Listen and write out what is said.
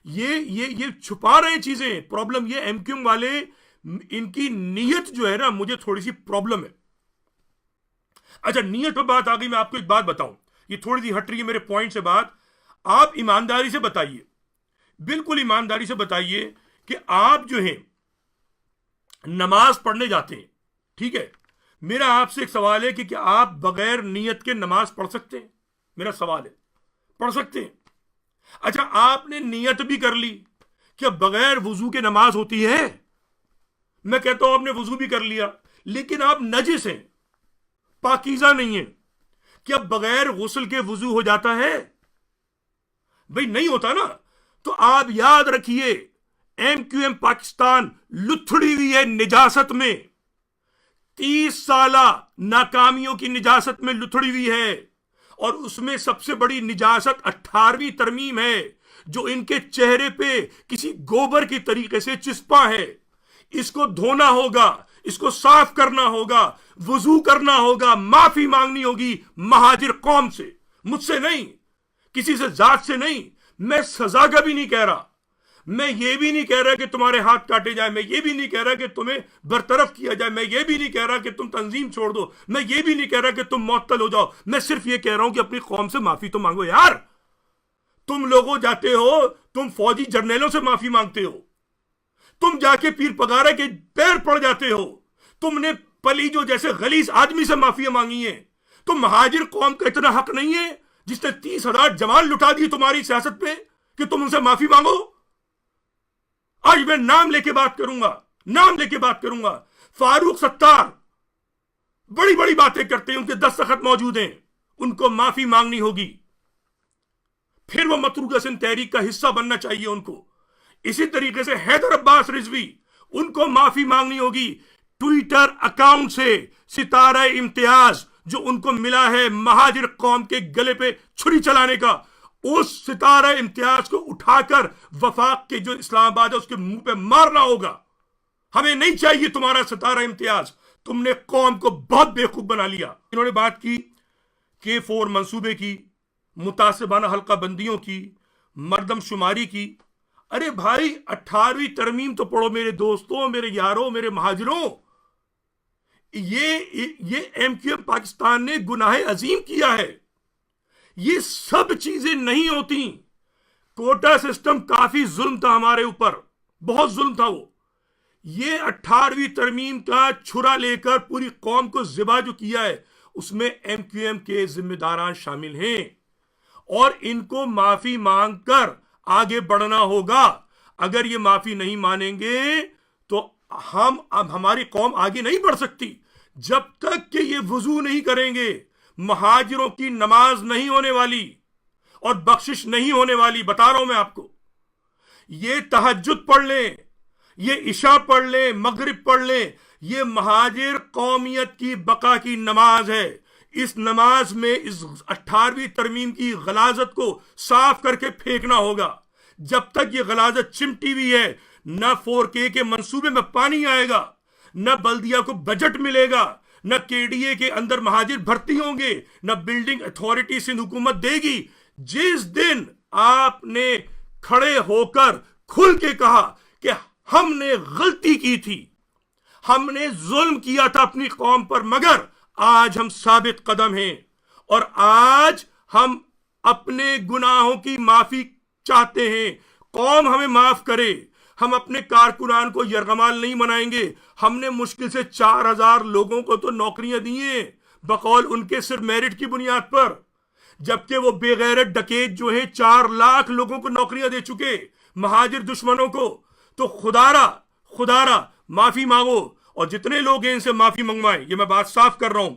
یہ چھپا رہے ہیں چیزیں. پرابلم یہ ایم کیو ایم والے, ان کی نیت جو ہے نا, مجھے تھوڑی سی پرابلم ہے. اچھا, نیت پہ بات آ گئی. میں آپ کو ایک بات بتاؤں, یہ تھوڑی سی ہٹ رہی ہے میرے پوائنٹ سے بات. آپ ایمانداری سے بتائیے, بالکل ایمانداری سے بتائیے کہ آپ جو ہیں نماز پڑھنے جاتے ہیں, ٹھیک ہے, میرا آپ سے ایک سوال ہے کہ کیا آپ بغیر نیت کے نماز پڑھ سکتے ہیں؟ میرا سوال ہے, پڑھ سکتے ہیں؟ اچھا, آپ نے نیت بھی کر لی, کیا بغیر وضو کے نماز ہوتی ہے؟ میں کہتا ہوں آپ نے وضو بھی کر لیا, لیکن آپ نجس ہیں, پاکیزہ نہیں ہیں, کیا بغیر غسل کے وضو ہو جاتا ہے؟ بھئی نہیں ہوتا نا. تو آپ یاد رکھیے, ایم کیو ایم پاکستان لتھڑی ہوئی ہے نجاست میں, 30 سالہ ناکامیوں کی نجاست میں لتھڑی ہوئی ہے, اور اس میں سب سے بڑی نجاست 18ویں ترمیم ہے, جو ان کے چہرے پہ کسی گوبر کی طریقے سے چسپاں ہے. اس کو دھونا ہوگا, اس کو صاف کرنا ہوگا, وضو کرنا ہوگا, معافی مانگنی ہوگی مہاجر قوم سے, مجھ سے نہیں, کسی سے ذات سے نہیں. میں سزا کا بھی نہیں کہہ رہا, میں یہ بھی نہیں کہہ رہا کہ تمہارے ہاتھ کاٹے جائیں, میں یہ بھی نہیں کہہ رہا کہ تمہیں برطرف کیا جائے, میں یہ بھی نہیں کہہ رہا کہ تم تنظیم چھوڑ دو, میں یہ بھی نہیں کہہ رہا کہ تم معطل ہو جاؤ. میں صرف یہ کہہ رہا ہوں کہ اپنی قوم سے معافی تو مانگو یار. تم لوگوں جاتے ہو, تم فوجی جرنیلوں سے معافی مانگتے ہو, تم جا کے پیر پگارا کے پیر پڑ جاتے ہو, تم نے پلیجو جیسے غلیظ آدمی سے معافیاں مانگی ہیں. تو مہاجر قوم کا اتنا حق نہیں ہے جس نے 30,000 جوان لٹا دی تمہاری سیاست پہ کہ تم ان سے معافی مانگو؟ آج میں نام لے کے بات کروں گا, نام لے کے بات کروں گا. فاروق ستار بڑی بڑی باتیں کرتے ہیں, ان کے دستخط موجود ہیں, ان کو معافی مانگنی ہوگی. پھر وہ متروک حسن تحریک کا حصہ بننا چاہیے ان کو. اسی طریقے سے حیدر عباس رضوی, ان کو معافی مانگنی ہوگی ٹویٹر اکاؤنٹ سے. ستارہ امتیاز جو ان کو ملا ہے مہاجر قوم کے گلے پہ چھری چلانے کا, اس ستارہ امتیاز کو اٹھا کر وفاق کے جو اسلام آباد ہے اس کے منہ پہ مارنا ہوگا. ہمیں نہیں چاہیے تمہارا ستارہ امتیاز, تم نے قوم کو بہت بیوقوف بنا لیا. انہوں نے بات کی K4 منصوبے کی, متعصبانہ حلقہ بندیوں کی, مردم شماری کی. ارے بھائی 18ویں ترمیم تو پڑھو میرے دوستوں, میرے یاروں, میرے مہاجروں. یہ ایم کیو ایم پاکستان نے گناہ عظیم کیا ہے. یہ سب چیزیں نہیں ہوتی. کوٹا سسٹم کافی ظلم تھا ہمارے اوپر, بہت ظلم تھا وہ. یہ 18ویں ترمیم کا چھرا لے کر پوری قوم کو ذبح جو کیا ہے, اس میں ایم کیو ایم کے ذمہ داران شامل ہیں, اور ان کو معافی مانگ کر آگے بڑھنا ہوگا. اگر یہ معافی نہیں مانیں گے تو ہماری قوم آگے نہیں بڑھ سکتی. جب تک کہ یہ وضو نہیں کریں گے, مہاجروں کی نماز نہیں ہونے والی اور بخشش نہیں ہونے والی. بتا رہا ہوں میں آپ کو, یہ تہجد پڑھ لیں, یہ عشاء پڑھ لیں, مغرب پڑھ لیں, یہ مہاجر قومیت کی بقا کی نماز ہے. اس نماز میں اس 18ویں ترمیم کی غلاظت کو صاف کر کے پھینکنا ہوگا. جب تک یہ غلاظت چمٹی ہوئی ہے, نہ 4K کے منصوبے میں پانی آئے گا, نہ بلدیہ کو بجٹ ملے گا, نہ KDA کے اندر مہاجر بھرتی ہوں گے, نہ بلڈنگ اتھارٹی سندھ حکومت دے گی. جس دن آپ نے کھڑے ہو کر کھل کے کہا کہ ہم نے غلطی کی تھی, ہم نے ظلم کیا تھا اپنی قوم پر, مگر آج ہم ثابت قدم ہیں, اور آج ہم اپنے گناہوں کی معافی چاہتے ہیں, قوم ہمیں معاف کرے. ہم اپنے کارکنان کو یرغمال نہیں بنائیں گے. ہم نے مشکل سے 4,000 لوگوں کو تو نوکریاں دی ہیں, بقول ان کے صرف میرٹ کی بنیاد پر, جبکہ وہ بے غیرت ڈکیت جو ہیں 4 لاکھ لوگوں کو نوکریاں دے چکے, مہاجر دشمنوں کو. تو خدا را معافی مانگو, اور جتنے لوگ ہیں ان سے معافی منگوائیں. یہ میں بات صاف کر رہا ہوں.